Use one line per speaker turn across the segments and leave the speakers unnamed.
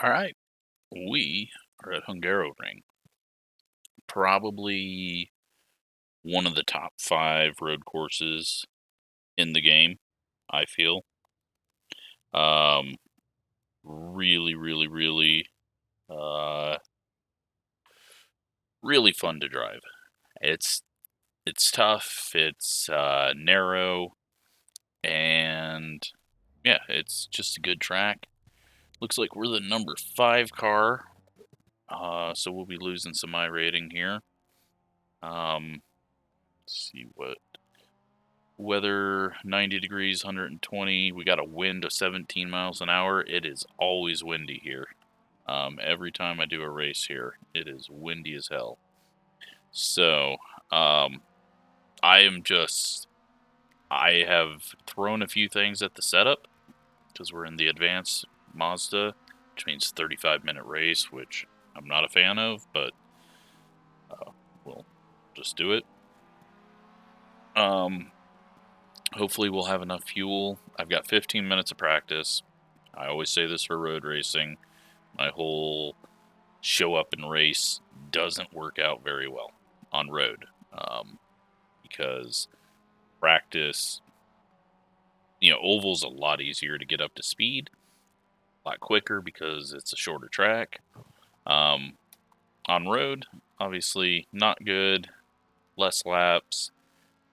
All right, we are at Hungaroring, probably one of the top 5 road courses in the game, I feel. Really, really, really, uh, really fun to drive. It's tough, it's narrow, and yeah, it's just a good track. Looks like we're the number 5 car, so we'll be losing some iRating here. Let's see what weather, 90 degrees, 120. We got a wind of 17 miles an hour. It is always windy here. Every time I do a race here, it is windy as hell. So, I have thrown a few things at the setup because we're in the advanced Mazda, which means 35-minute race, which I'm not a fan of, but we'll just do it. Hopefully we'll have enough fuel. I've got 15 minutes of practice. I always say this for road racing. My whole show up and race doesn't work out very well on road. Because practice, oval's a lot easier to get up to speed. A lot quicker because it's a shorter track. On road, obviously not good. Less laps.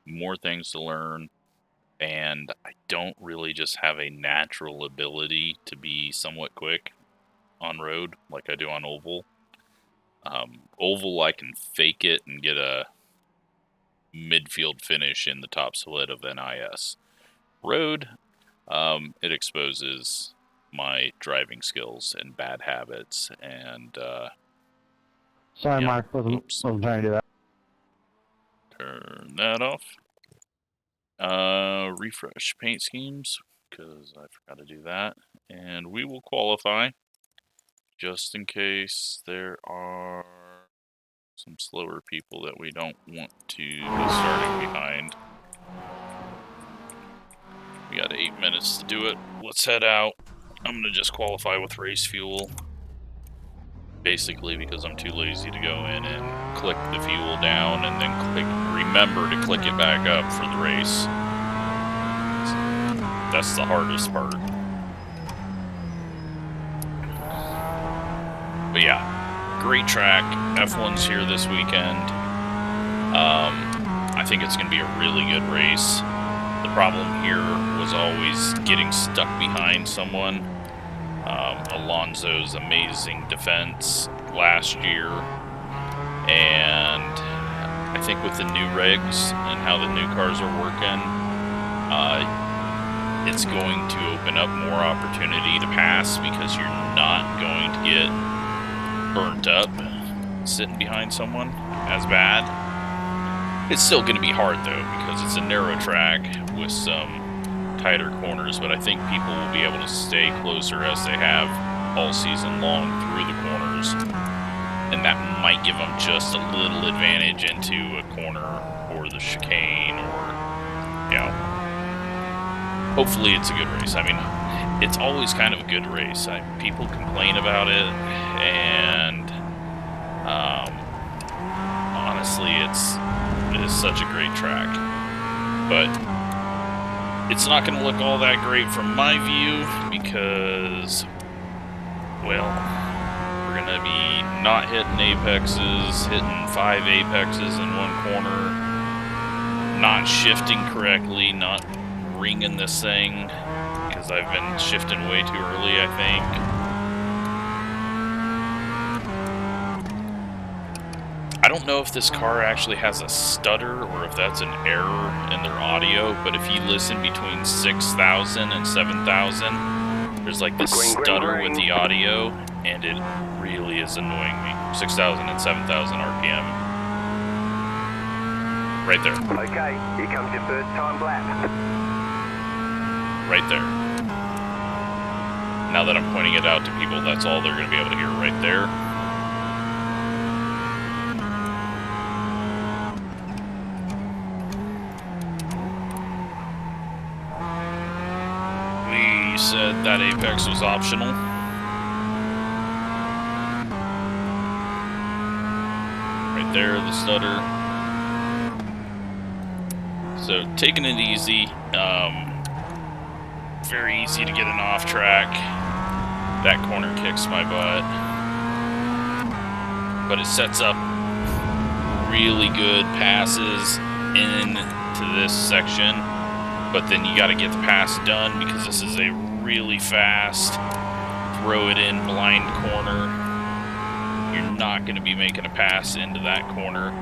More things to learn. And I don't really just have a natural ability to be somewhat quick on road like I do on oval. Oval, I can fake it and get a midfield finish in the top split of NIS. Road, it exposes my driving skills and bad habits. And
sorry,
yeah.
Mark, wasn't trying to do that.
Turn that off. Refresh paint schemes, because I forgot to do that. And we will qualify, just in case there are some slower people that we don't want to be starting behind. We got 8 minutes to do it. Let's head out. I'm going to just qualify with race fuel. Basically because I'm too lazy to go in and click the fuel down and then remember to click it back up for the race. That's the hardest part. But yeah, great track. F1's here this weekend. I think it's going to be a really good race. The problem here was always getting stuck behind someone. Alonso's amazing defense last year, and I think with the new regs and how the new cars are working, it's going to open up more opportunity to pass because you're not going to get burnt up sitting behind someone as bad. It's still going to be hard though because it's a narrow track with some tighter corners, but I think people will be able to stay closer as they have all season long through the corners, and that might give them just a little advantage into a corner or the chicane, or hopefully it's a good race. I mean, it's always kind of a good race. People complain about it, and honestly, it is such a great track, but it's not going to look all that great from my view because, well, we're going to be not hitting apexes, hitting 5 apexes in one corner, not shifting correctly, not ringing this thing because I've been shifting way too early, I think. I don't know if this car actually has a stutter or if that's an error in their audio, but if you listen between 6,000 and 7,000, there's like this stutter with the audio, and it really is annoying me. 6,000 and 7,000 RPM. Right there.
Okay, here comes your first time lap.
Right there. Now that I'm pointing it out to people, that's all they're going to be able to hear right there. Said that apex was optional. right there, the stutter. So taking it easy. Very easy to get an off track. That corner kicks my butt. But it sets up really good passes into this section. But then you got to get the pass done because this is a really fast throw it in blind corner. You're not going to be making a pass into that corner.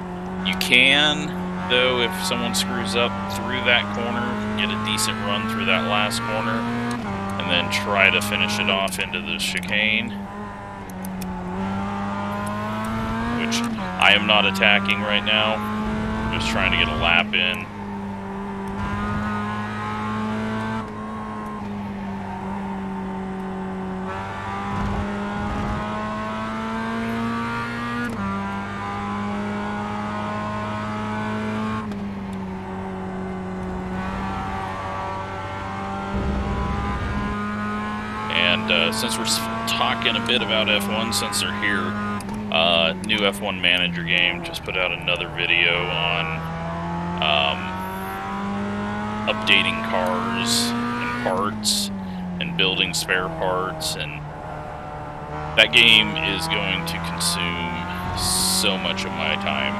You can, though, if someone screws up through that corner, get a decent run through that last corner, and then try to finish it off into the chicane, which I am not attacking right now. I'm just trying to get a lap in. Since we're talking a bit about F1, since they're here, new F1 Manager game just put out another video on updating cars and parts and building spare parts, and that game is going to consume so much of my time.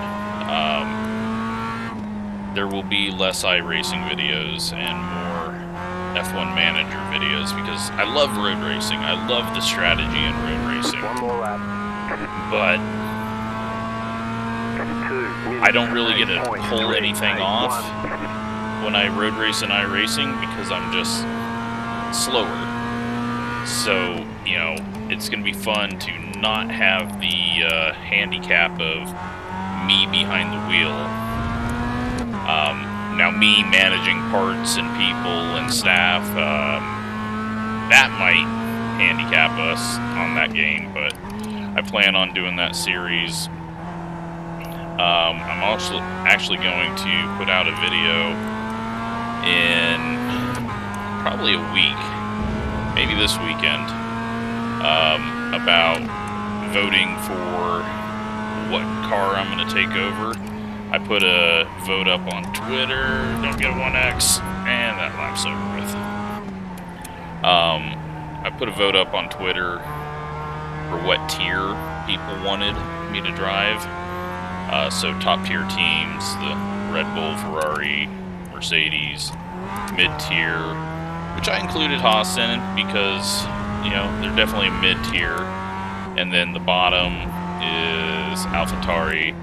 There will be less iRacing videos and more F1 Manager videos because I love road racing. I love the strategy in road racing.
One more lap.
But I don't really get to pull anything off when I road race in iRacing because I'm just slower. So, you know, it's going to be fun to not have the handicap of me behind the wheel. Now, me managing parts and people and staff, that might handicap us on that game, but I plan on doing that series. I'm also actually going to put out a video in probably a week, maybe this weekend, about voting for what car I'm going to take over. I put a vote up on Twitter, don't get a 1X, and that lap's over with. I put a vote up on Twitter for what tier people wanted me to drive. So top tier teams, the Red Bull, Ferrari, Mercedes, mid-tier, which I included Haas in because, you know, they're definitely mid-tier. And then the bottom is AlphaTauri.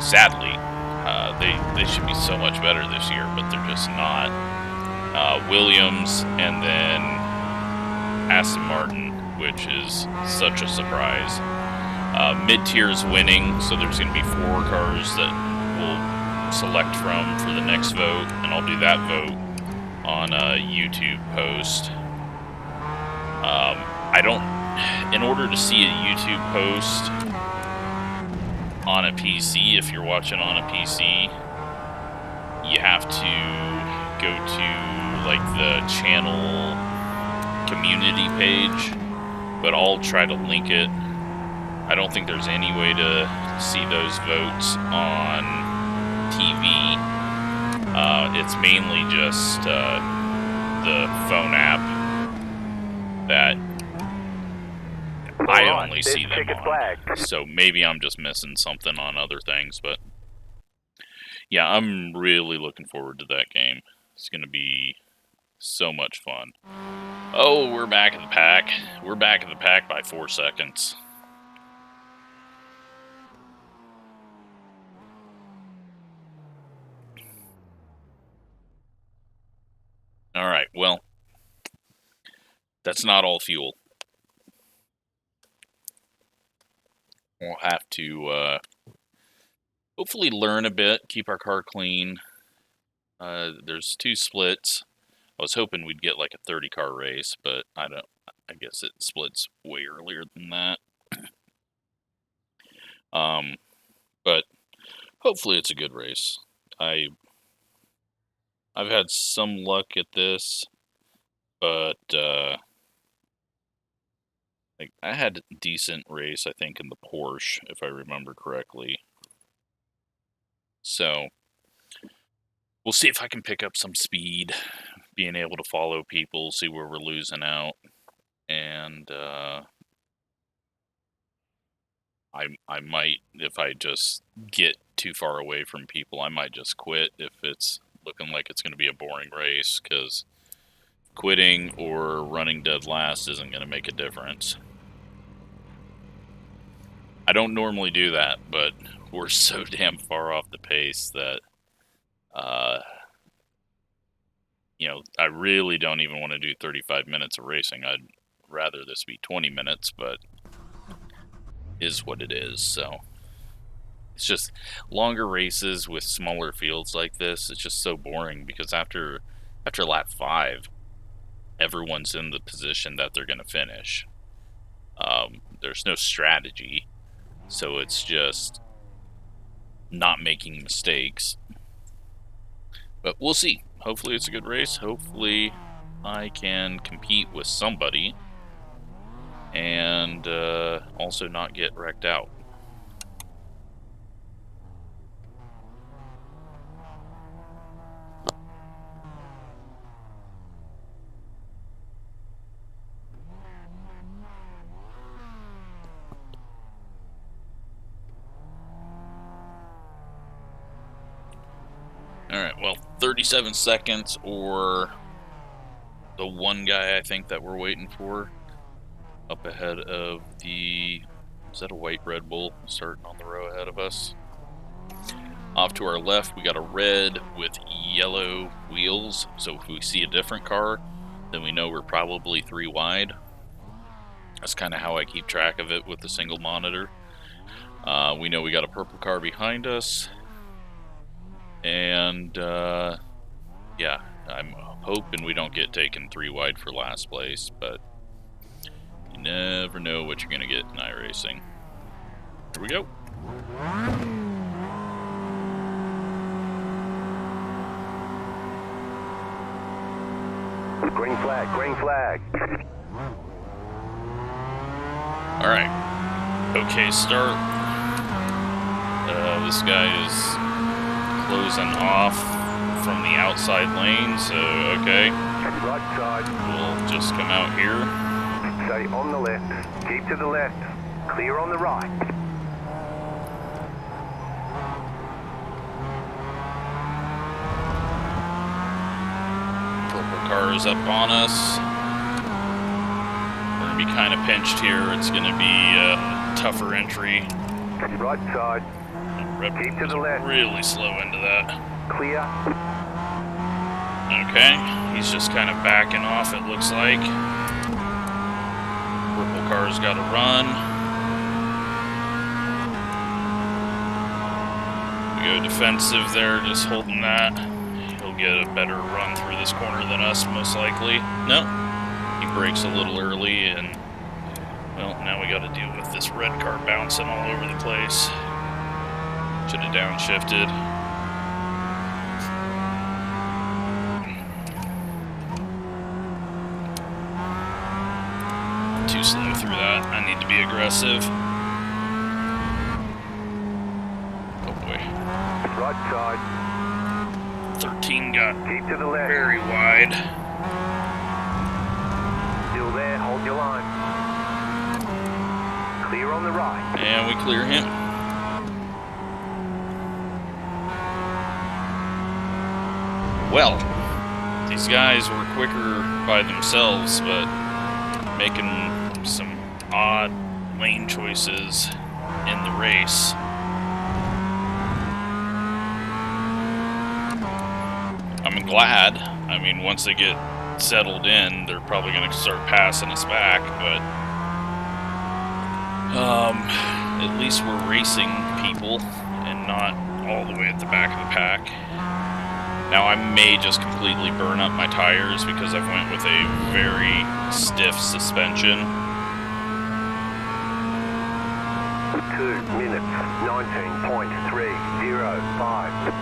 Sadly, they should be so much better this year, but they're just not. Williams, and then Aston Martin, which is such a surprise. Mid-tier is winning, so there's going to be 4 cars that we'll select from for the next vote, and I'll do that vote on a YouTube post. In order to see a YouTube post on a PC, if you're watching on a PC, you have to go to like the channel community page, but I'll try to link it. I don't think there's any way to see those votes on TV. It's mainly just the phone app that I only see them on. So maybe I'm just missing something on other things, but yeah, I'm really looking forward to that game. It's going to be so much fun. Oh, we're back in the pack. We're back in the pack by 4 seconds. All right, well, that's not all fuel. We'll have to hopefully learn a bit, keep our car clean. There's 2 splits. I was hoping we'd get like a 30-car race, but I guess it splits way earlier than that. But hopefully it's a good race. I've had some luck at this, but like I I had a decent race, I think, in the Porsche, if I remember correctly. So, we'll see if I can pick up some speed, being able to follow people, see where we're losing out, and I might, if I just get too far away from people, I might just quit if it's looking like it's going to be a boring race, because quitting or running dead last isn't going to make a difference. I don't normally do that, but we're so damn far off the pace that, you know, I really don't even want to do 35 minutes of racing. I'd rather this be 20 minutes, but is what it is. So it's just longer races with smaller fields like this. It's just so boring because after lap 5, everyone's in the position that they're going to finish. There's no strategy, so it's just not making mistakes. But we'll see. Hopefully it's a good race. Hopefully I can compete with somebody and also not get wrecked out. Alright, well, 37 seconds or the one guy I think that we're waiting for up ahead of the... Is that a white Red Bull starting on the row ahead of us? Off to our left, we got a red with yellow wheels. So if we see a different car, then we know we're probably 3 wide. That's kind of how I keep track of it with the single monitor. We know we got a purple car behind us. And, yeah, I'm hoping we don't get taken 3 wide for last place, but you never know what you're going to get in iRacing. Here we go.
Green flag, green flag.
Alright. Okay, start. This guy is closing off from the outside lane, so okay.
Right side.
We'll just come out here.
Stay on the left. Keep to the left. Clear on the right.
Purple car is up on us. We're going to be kind of pinched here. It's going to be a tougher entry.
Right side.
Keep
to the left.
Really slow into that.
Clear.
Okay, he's just kind of backing off, it looks like. Purple car's got to run. We go defensive there, just holding that. He'll get a better run through this corner than us, most likely. No, he brakes a little early, and, well, now we got to deal with this red car bouncing all over the place. Should have downshifted. Too slow through that. I need to be aggressive. Oh boy.
Right side.
13 got
Keep to the left.
very wide.
Still there. Hold your line. Clear on the right.
And we clear him. Well, these guys were quicker by themselves, but making some odd lane choices in the race. I'm glad. I mean, once they get settled in, they're probably going to start passing us back, but at least we're racing people and not all the way at the back of the pack. Now, I may just completely burn up my tires because I've went with a very stiff suspension.
2 minutes, 19.305.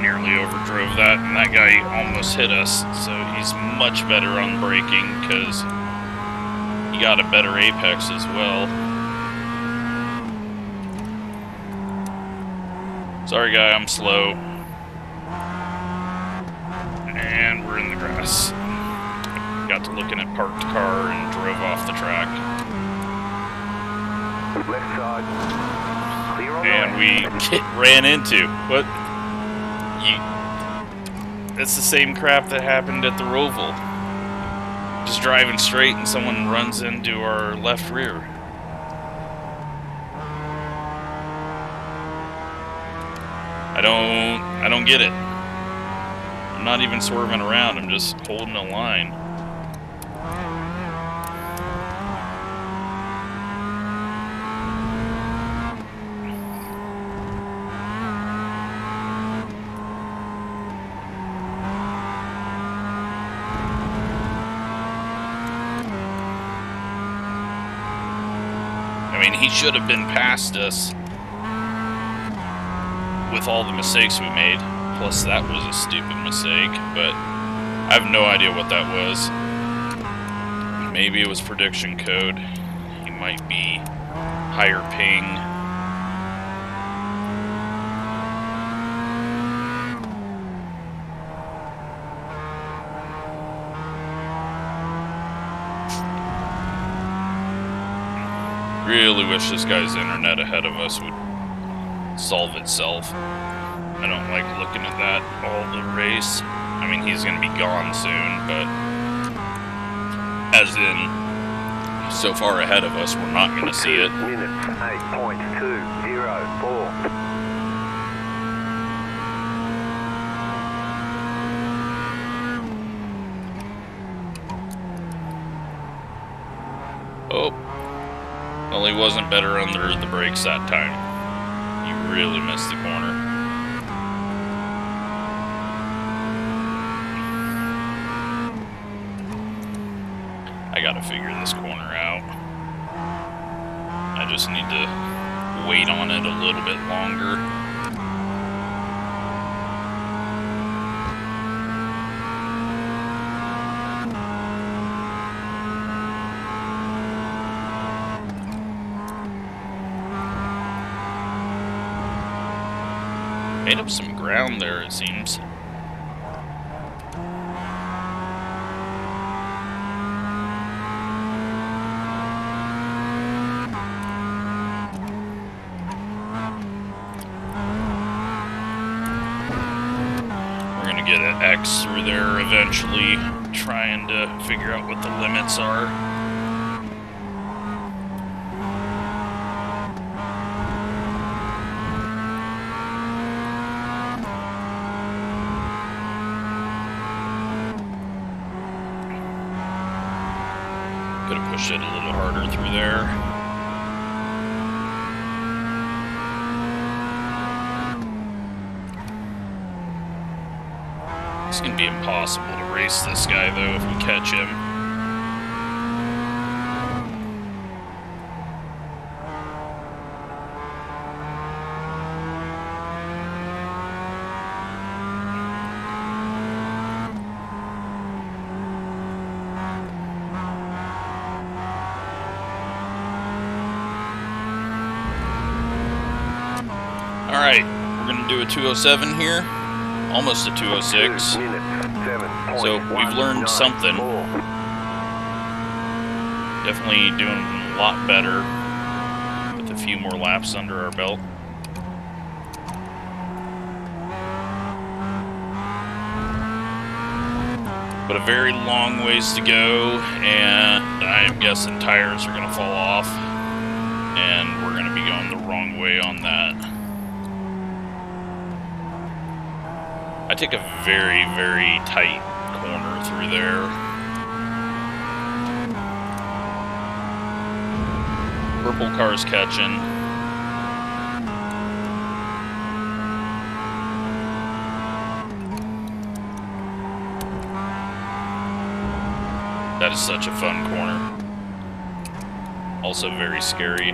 nearly overdrove that, and that guy almost hit us. So he's much better on braking because he got a better apex as well. Sorry, guy, I'm slow. And we're in the grass. Got to looking at parked car and drove off the track.
Left side. Clear on the
And
left.
we ran into. What? It's the same crap that happened at the Roval. Just driving straight and someone runs into our left rear. I don't get it. I'm not even swerving around, I'm just holding a line. I mean, he should have been past us with all the mistakes we made. Plus, that was a stupid mistake, but I have no idea what that was. Maybe it was prediction code. He might be higher ping. Really wish this guy's internet ahead of us would solve itself. I don't like looking at that all the race. I mean, he's going to be gone soon, but as in, so far ahead of us, we're not going to see it.
Minutes, 8.204.
Oh. Well, he wasn't better under the brakes that time. He really missed the corner. I gotta figure this corner out. I just need to wait on it a little bit longer. Made up some ground there, it seems. We're gonna get an X through there eventually, trying to figure out what the limits are. Could have pushed it a little harder through there. It's going to be impossible to race this guy, though, if we catch him. Alright, we're going to do a 207 here, almost a 206. So we've learned something. Definitely doing a lot better with a few more laps under our belt. But a very long ways to go, and I'm guessing tires are going to fall off, and we're going to be going the wrong way on that. I take a very, very tight corner through there. Purple car's catching. That is such a fun corner. Also very scary.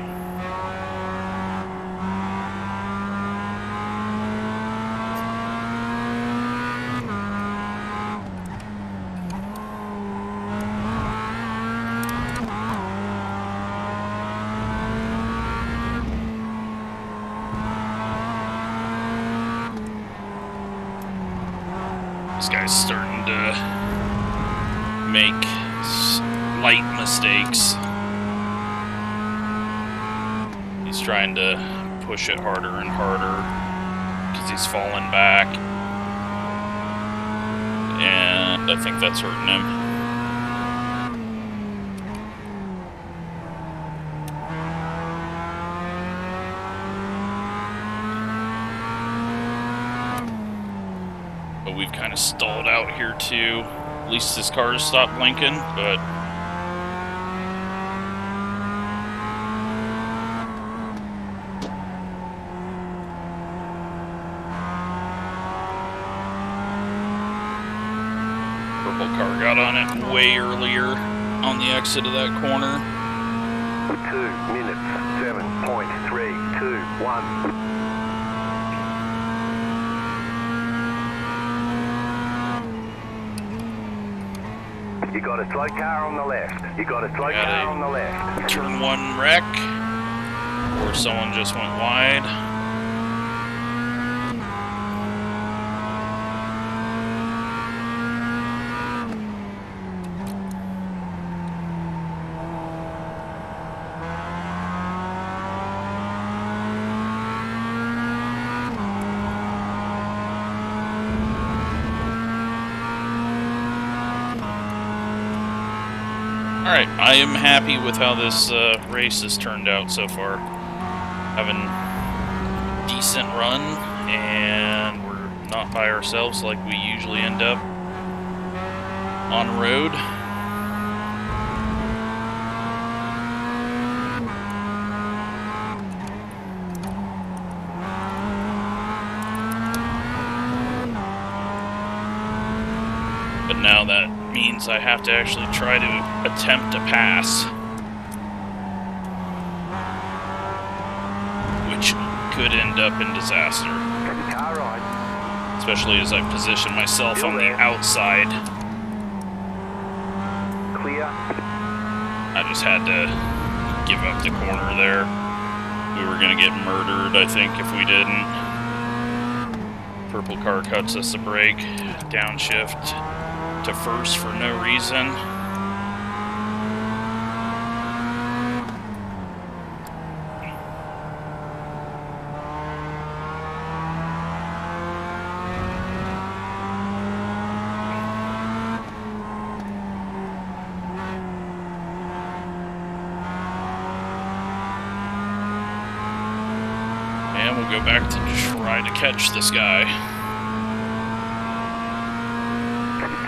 This guy's starting to make light mistakes. He's trying to push it harder and harder because he's falling back. And I think that's hurting him. But we've kind of stalled out here too. At least this car has stopped blinking, but purple car got on it way earlier on the exit of that corner.
2 minutes, 7.321. You got a slow car on the left. You got a slow car on the left.
Turn 1 wreck, or someone just went wide. Alright, I am happy with how this race has turned out so far. Having a decent run, and we're not by ourselves like we usually end up on road. But now that means I have to actually try to attempt a pass, which could end up in disaster. Especially as I position myself on the outside.
Clear.
I just had to give up the corner there. We were going to get murdered, I think, if we didn't. Purple car cuts us a break. Downshift to first for no reason. And we'll go back to try to catch this guy.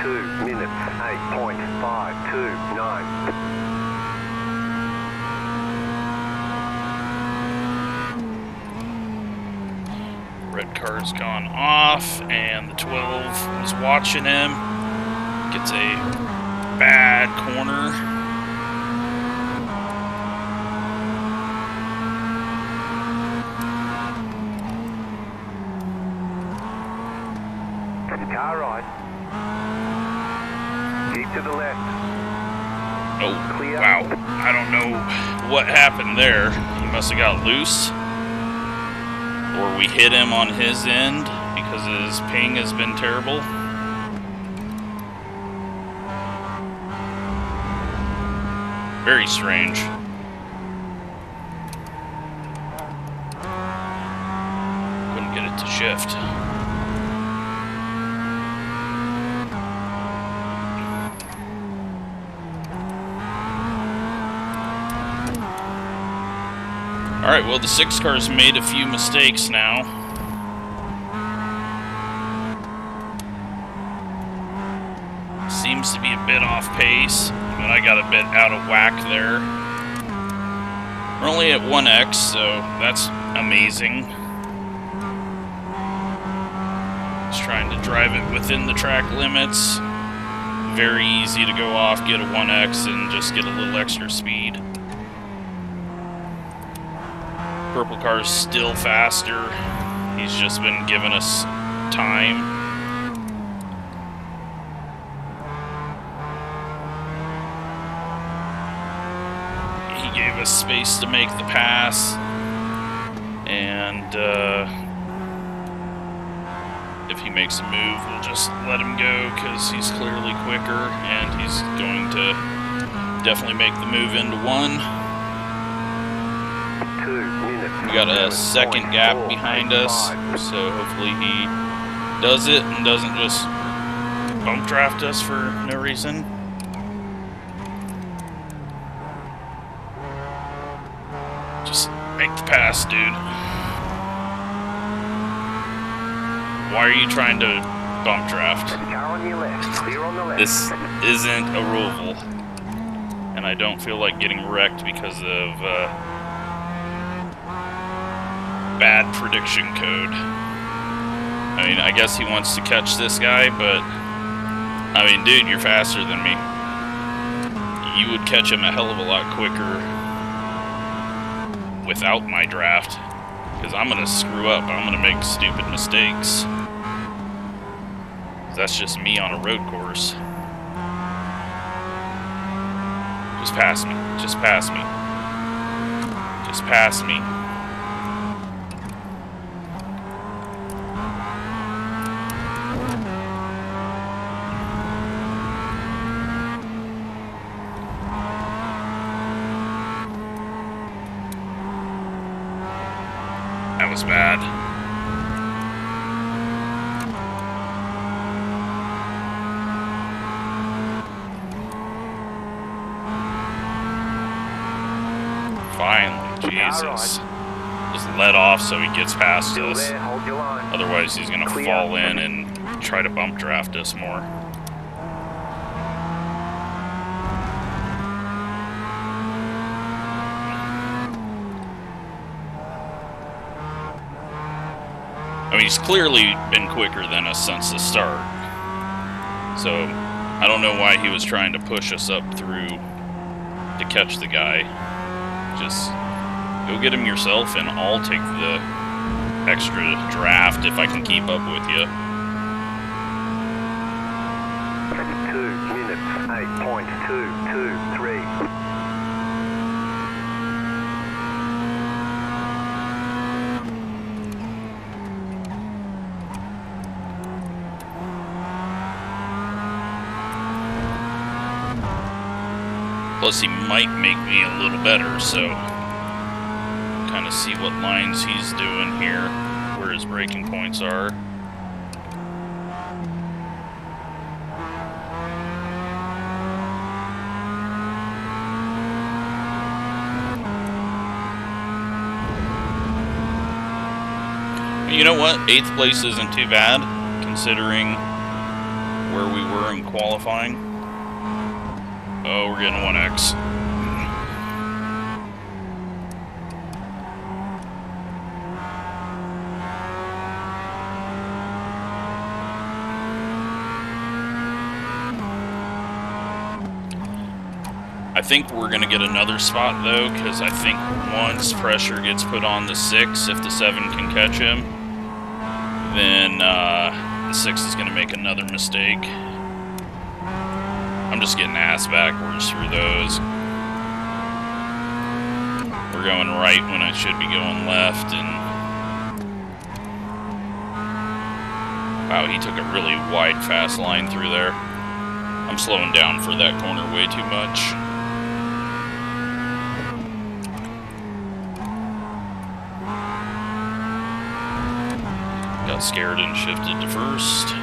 2 minutes, 8.529.
Red car's gone off, and the 12 was watching him. Gets a bad corner.
Car right. Keep to the left.
Oh,
Clear.
wow. I don't know what happened there. He must have got loose. Or we hit him on his end because his ping has been terrible. Very strange. Couldn't get it to shift. Alright, well, the 6 car's made a few mistakes now. Seems to be a bit off pace, but I got a bit out of whack there. We're only at 1x, so that's amazing. Just trying to drive it within the track limits. Very easy to go off, get a 1x, and just get a little extra speed. Purple car's still faster. He's just been giving us time. He gave us space to make the pass. And if he makes a move, we'll just let him go because he's clearly quicker and he's going to definitely make the move into 1.
2 minutes.
We got a second gap behind us, so hopefully he does it and doesn't just bump draft us for no reason. Just make the pass, dude. Why are you trying to bump draft?
Car on your left. Clear on the left.
This isn't a roval, and I don't feel like getting wrecked because of bad prediction code. I mean, I guess he wants to catch this guy, but I mean, dude, you're faster than me. You would catch him a hell of a lot quicker without my draft, because I'm gonna screw up. I'm gonna make stupid mistakes. That's just me on a road course. Just pass me. Just pass me. Just pass me. That was bad. Finally, Jesus. Just let off so he gets past
Still
us.
there, hold your line.
Otherwise, he's gonna
Clear.
fall in and try to bump draft us more. I mean, he's clearly been quicker than us since the start. So, I don't know why he was trying to push us up through to catch the guy. Just go get him yourself and I'll take the extra draft if I can keep up with you.
2 minutes. 8.223.
Plus, he might make me a little better, so kind of see what lines he's doing here, where his braking points are. You know what? 8th place isn't too bad, considering where we were in qualifying. Oh, we're getting 1X. I think we're going to get another spot, though, because I think once pressure gets put on the 6, if the 7 can catch him, then the 6 is going to make another mistake. I'm just getting ass backwards through those. We're going right when I should be going left, and wow, he took a really wide, fast line through there. I'm slowing down for that corner way too much. Got scared and shifted to first.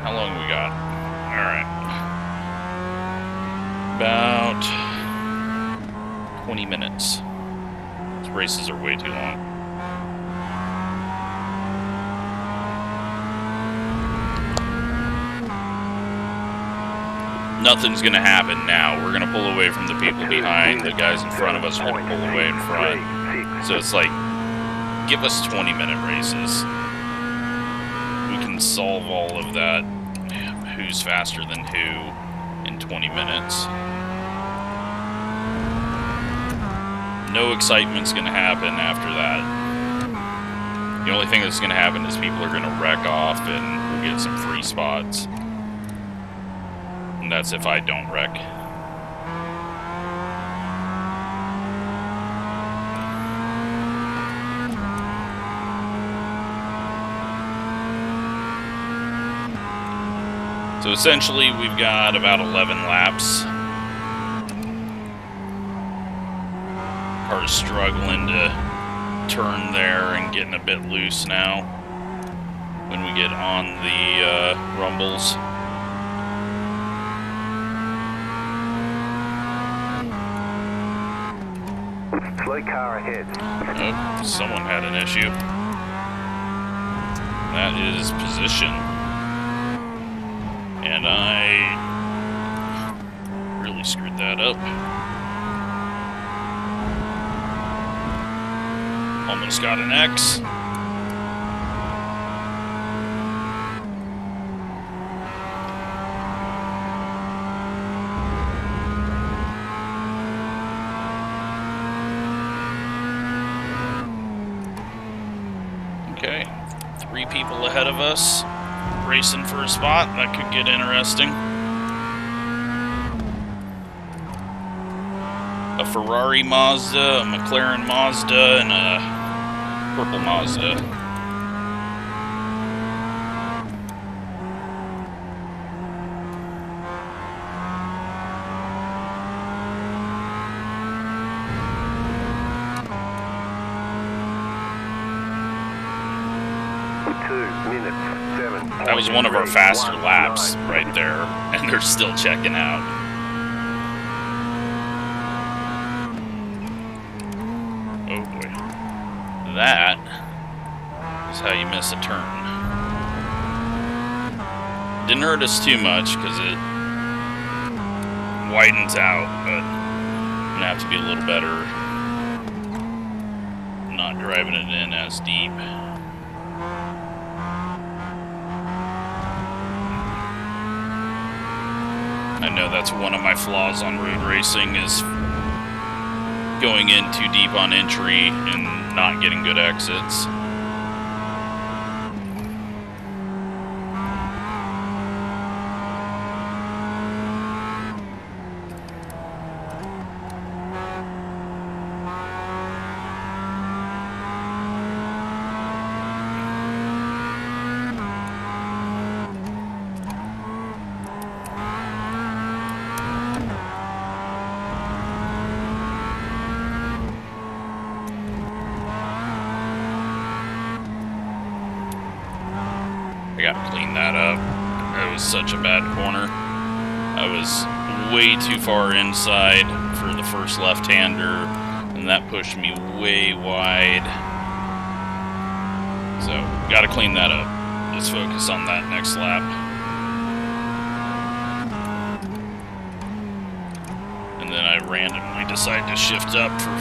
How long we got? Alright. About 20 minutes. These races are way too long. Nothing's gonna happen now. We're gonna pull away from the people behind. The guys in front of us are gonna pull away in front. So it's like, give us 20-minute races. We can solve all of that. Who's faster than who in 20 minutes. No excitement's gonna happen after that. The only thing that's gonna happen is people are gonna wreck off and we'll get some free spots. And that's if I don't wreck. So essentially, we've got about 11 laps. Car's struggling to turn there and getting a bit loose now when we get on the rumbles.
Slow car ahead.
Oh, someone had an issue. That is position. And I really screwed that up. Almost got an X. Okay, 3 people ahead of us, racing for a spot. That could get interesting. A Ferrari Mazda, a McLaren Mazda, and a purple Mazda. That was one of our faster laps right there, and they're still checking out. Oh boy. That is how you miss a turn. Didn't hurt us too much because it widens out, but I'm gonna have to be a little better not driving it in as deep. I know that's one of my flaws on road racing is going in too deep on entry and not getting good exits. I gotta clean that up. It was such a bad corner. I was way too far inside for the first left-hander, and that pushed me way wide. So, gotta clean that up. Let's focus on that next lap. And then I randomly decided to shift up for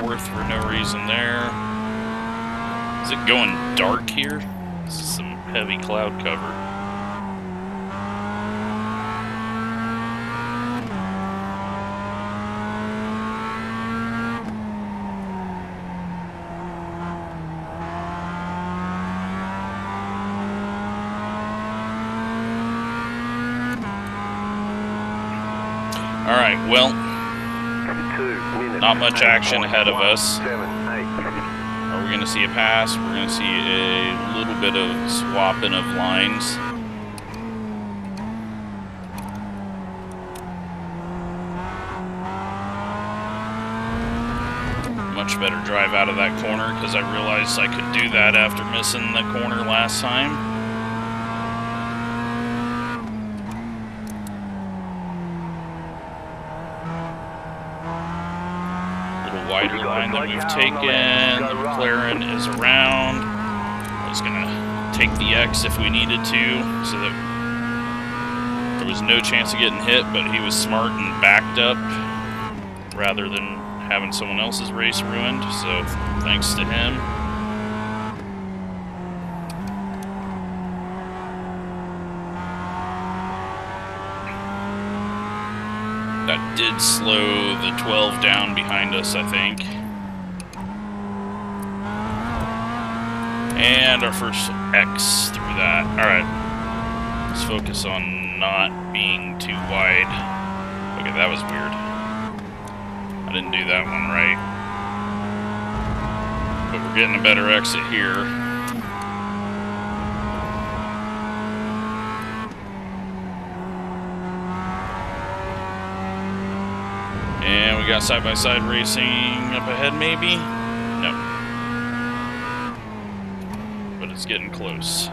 4th for no reason there. Is it going dark here? This is some heavy cloud cover. All right, well, not much action ahead of us. Are we going to see a pass? We're going to see a little bit of swapping of lines. Much better drive out of that corner because I realized I could do that after missing the corner last time. Wider line that we've taken. The McLaren is around. I was gonna take the X if we needed to, so that there was no chance of getting hit, but he was smart and backed up rather than having someone else's race ruined, so thanks to him. That did slow the 12 down behind us, I think. And our first X through that. Alright. Let's focus on not being too wide. Okay, that was weird. I didn't do that one right. But we're getting a better exit here. got side-by-side racing up ahead, maybe? No. But it's getting close.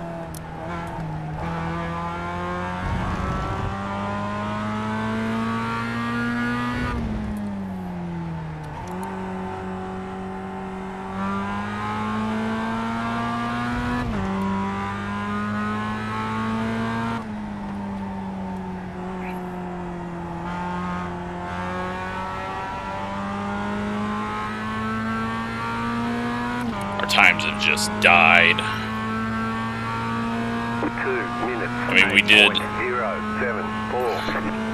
Times have just died.
2 minutes.
I mean, we did
8.074.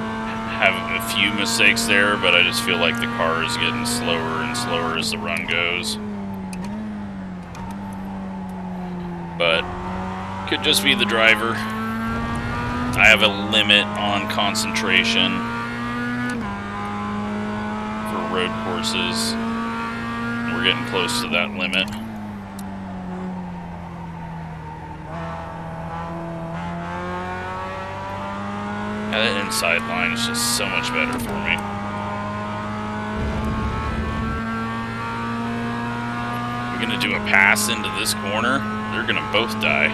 have a few mistakes there, but I just feel like the car is getting slower and slower as the run goes. But could just be the driver. I have a limit on concentration for road courses. We're getting close to that limit. That inside line is just so much better for me. We're gonna do a pass into this corner. They're gonna both die.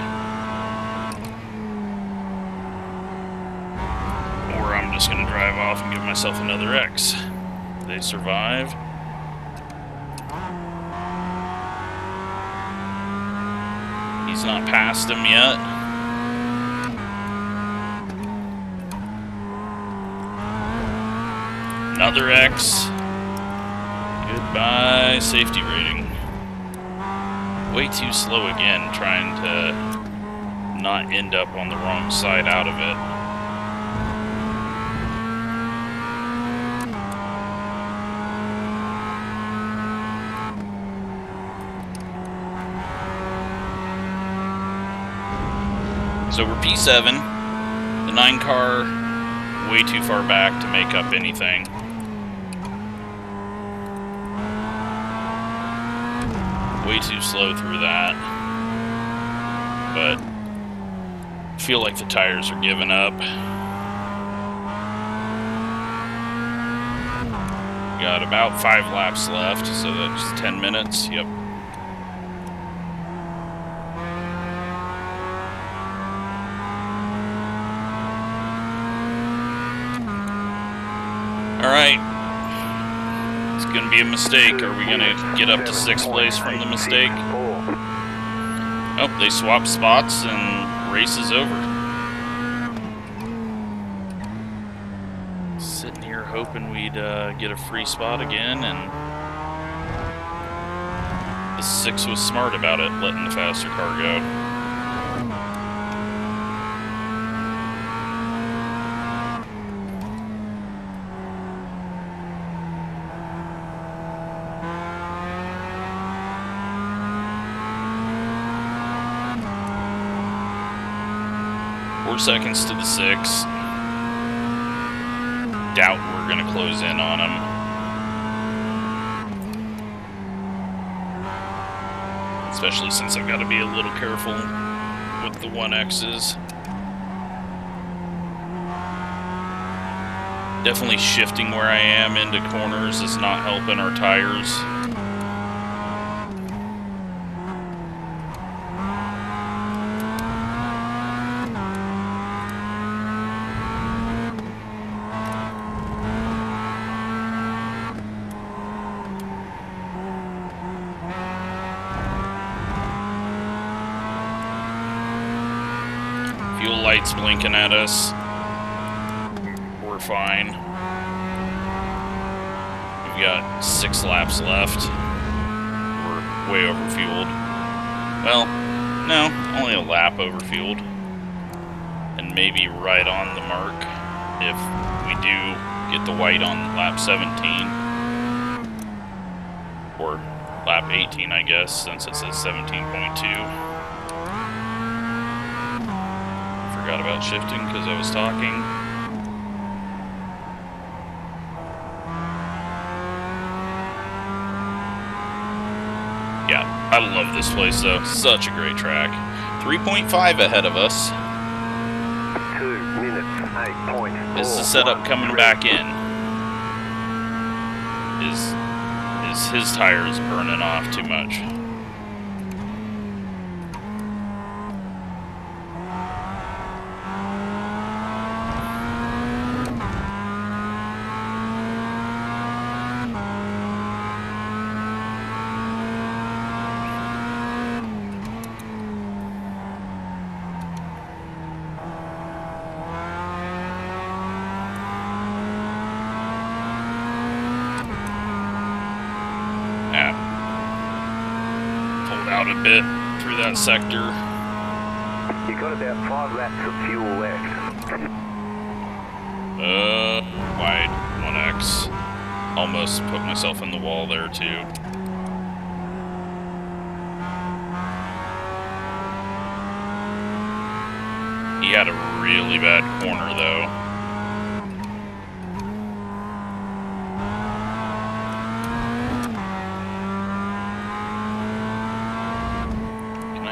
Or I'm just gonna drive off and give myself another X. They survive. He's not past him yet. Another X. Goodbye, safety rating. Way too slow again, trying to not end up on the wrong side out of it. So we're P7. The 9 car way too far back to make up anything. Way too slow through that, but I feel like the tires are giving up. Got about 5 laps left, so that's 10 minutes. Yep. All right. It's going to be a mistake. Are we going to get up to 6th place from the mistake? Oh, they swap spots and race is over. Sitting here hoping we'd get a free spot again, and the 6 was smart about it, letting the faster car go. Seconds to the 6. Doubt we're going to close in on him. Especially since I've got to be a little careful with the 1Xs. Definitely shifting where I am into corners is not helping our tires. Lights blinking at us. We're fine. We've got 6 laps left. We're way overfueled. Well, no, only a lap overfueled. And maybe right on the mark if we do get the white on lap 17. Or lap 18, I guess, since it says 17.2. Forgot about shifting because I was talking. Yeah, I love this place though. Such a great track. 3.5 ahead of us.
2 minutes, 8.4.
Is the setup coming back in? is his tire is burning off too much. A bit through that sector.
You got about 5 laps of fuel left.
Wide 1X. Almost put myself in the wall there too. He had a really bad corner though.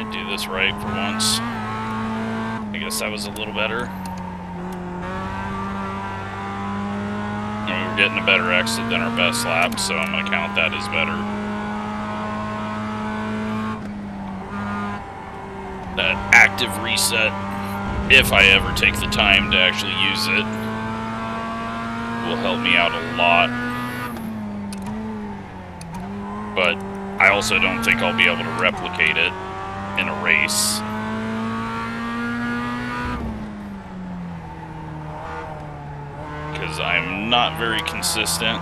Do this right for once. I guess that was a little better. We were getting a better exit than our best lap, so I'm going to count that as better. That active reset, if I ever take the time to actually use it, will help me out a lot. But I also don't think I'll be able to replicate it in a race. Because I'm not very consistent.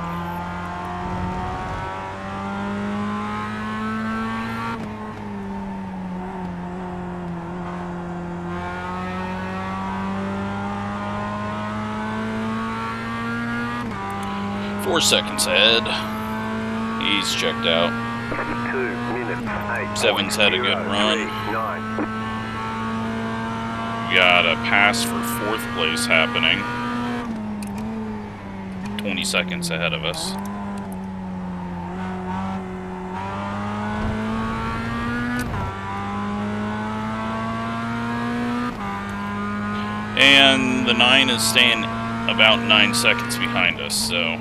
Four seconds ahead. He's checked out.
2 minutes, 8.
Seven's had a good run. We got a pass for 4th place happening. 20 seconds ahead of us. And the 9 is staying about 9 seconds behind us, so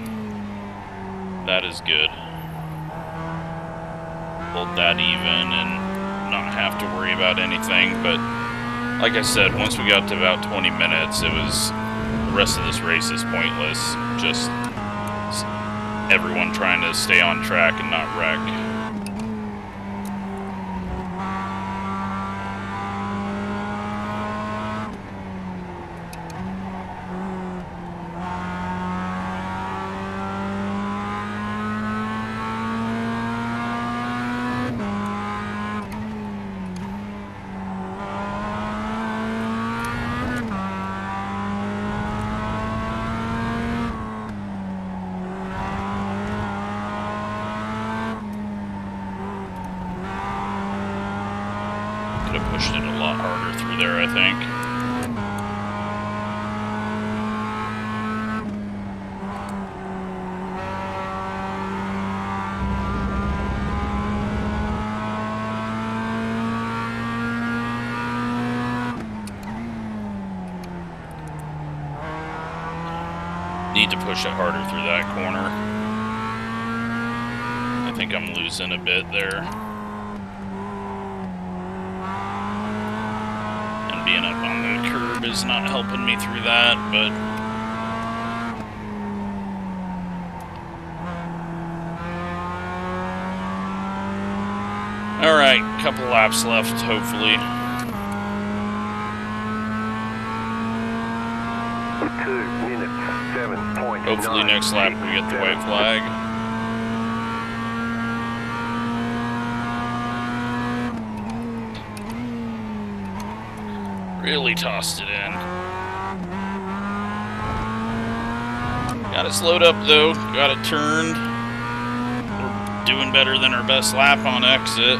that is good. Hold that even and not have to worry about anything, but like I said, once we got to about 20 minutes, it was, the rest of this race is pointless. Just everyone trying to stay on track and not wreck. Pushed it a lot harder through there, I think. Need to push it harder through that corner. I think I'm losing a bit there. Being up on the curb is not helping me through that, but alright, couple laps left, hopefully.
2 minutes, 7.9.
Hopefully next lap we get the white flag. Really tossed it in. Got it slowed up though, got it turned. We're doing better than our best lap on exit.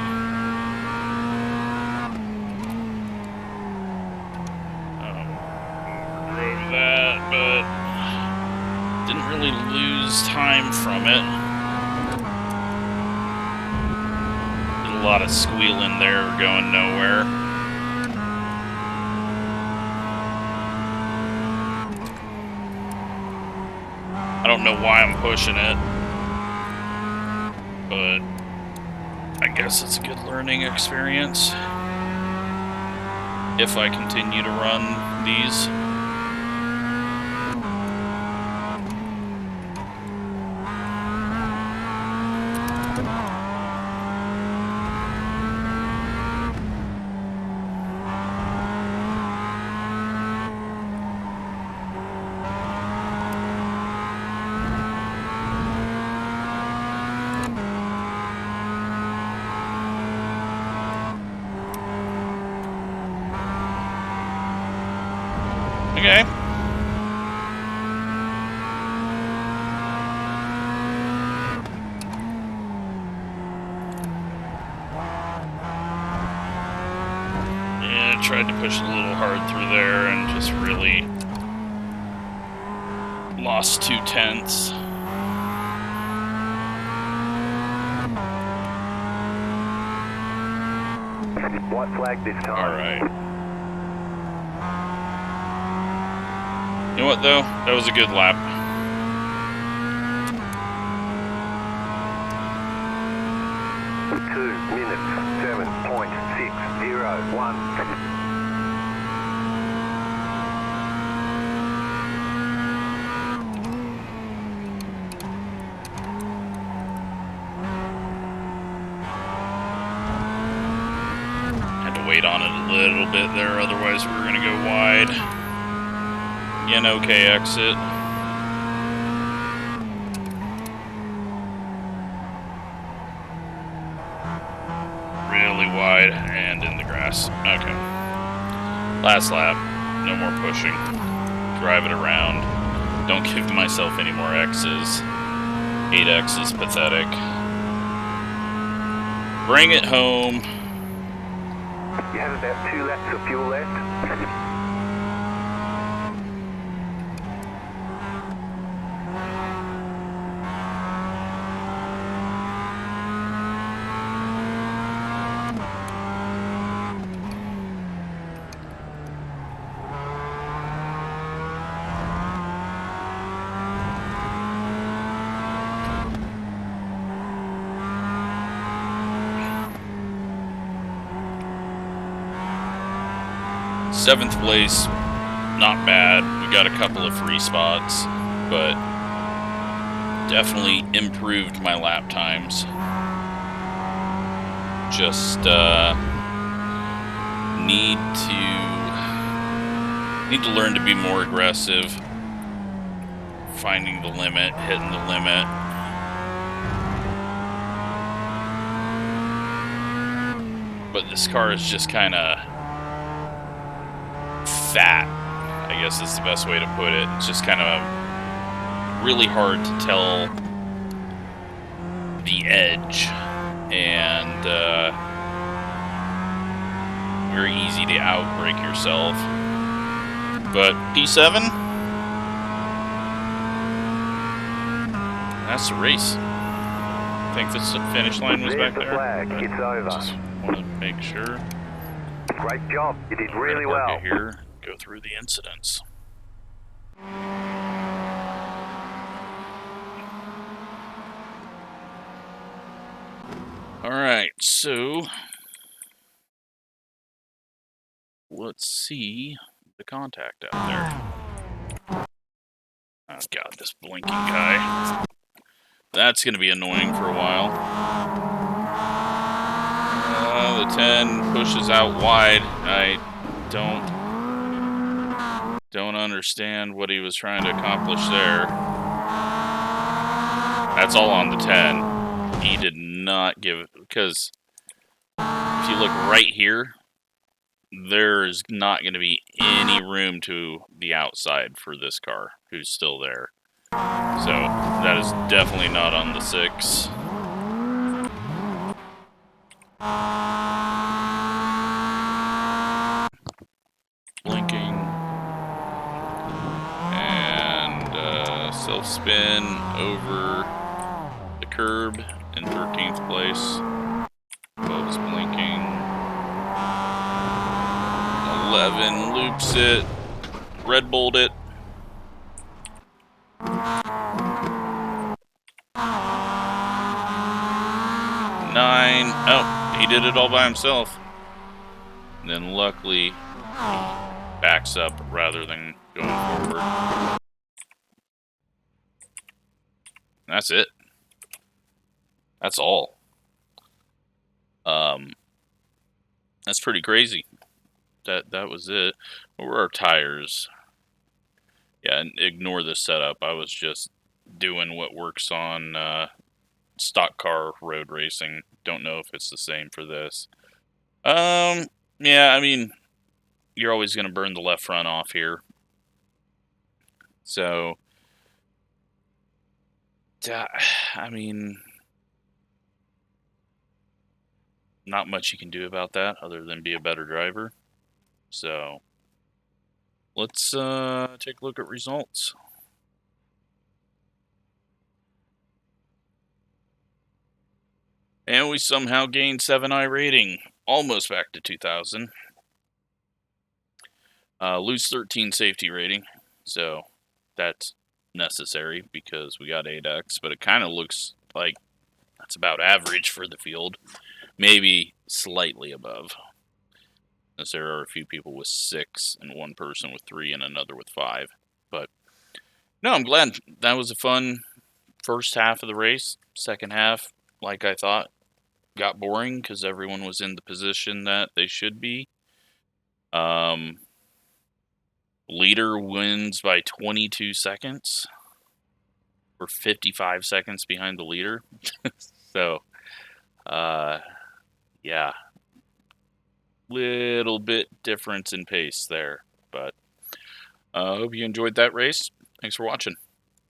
Drove that, but didn't really lose time from it. Did a lot of squealing there, going nowhere. I don't know why I'm pushing it. but I guess it's a good learning experience if I continue to run these. Okay. Yeah, I tried to push a little hard through there and just really lost 2/10.
White flag this time.
Alright. You know what, though? That was a good lap.
Two minutes, 7.601.
Wait on it a little bit there, otherwise we were going to go wide. Again, okay exit. Really wide and in the grass. Okay. Last lap. No more pushing. Drive it around. Don't give myself any more X's. 8X is pathetic. Bring it home.
You have about 2 laps of fuel left.
Seventh place, not bad. We got a couple of free spots, but definitely improved my lap times. Just need to learn to be more aggressive, finding the limit, hitting the limit. But this car is just kind of fat, I guess is the best way to put it. It's just kind of really hard to tell the edge, and very easy to outbrake yourself. But P7, that's the race. I think the finish line was back there.
Flag. It's over.
Just want to make sure.
Great job. You did really
Park
well.
it here. Go through the incidents. Alright, so let's see the contact out there. Oh god, this blinking guy. That's going to be annoying for a while. The 10 pushes out wide. I don't understand what he was trying to accomplish there. That's all on the 10. He did not give, because if you look right here, there's not going to be any room to the outside for this car, who's still there. So that is definitely not on the 6. Blinking. And self-spin over the curb in 13th place. 12 is blinking. 11 loops it. Red Bulled it. 9. Oh, he did it all by himself. And then luckily, he backs up rather than going forward. That's it. That's all. That's pretty crazy. That was it. What were our tires? Yeah, and ignore the setup. I was just doing what works on stock car road racing. Don't know if it's the same for this. Yeah, I mean, you're always going to burn the left front off here. So, I mean, not much you can do about that other than be a better driver. So, let's take a look at results. And we somehow gained 7 iRating, almost back to 2000. Lose 13 safety rating, so that's necessary because we got 8x, but it kind of looks like that's about average for the field. Maybe slightly above, as there are a few people with 6 and one person with 3 and another with 5. But no, I'm glad. That was a fun first half of the race. Second half, like I thought, got boring because everyone was in the position that they should be. Leader wins by 22 seconds. We're 55 seconds behind the leader. So, yeah. Little bit difference in pace there. But I hope you enjoyed that race. Thanks for watching.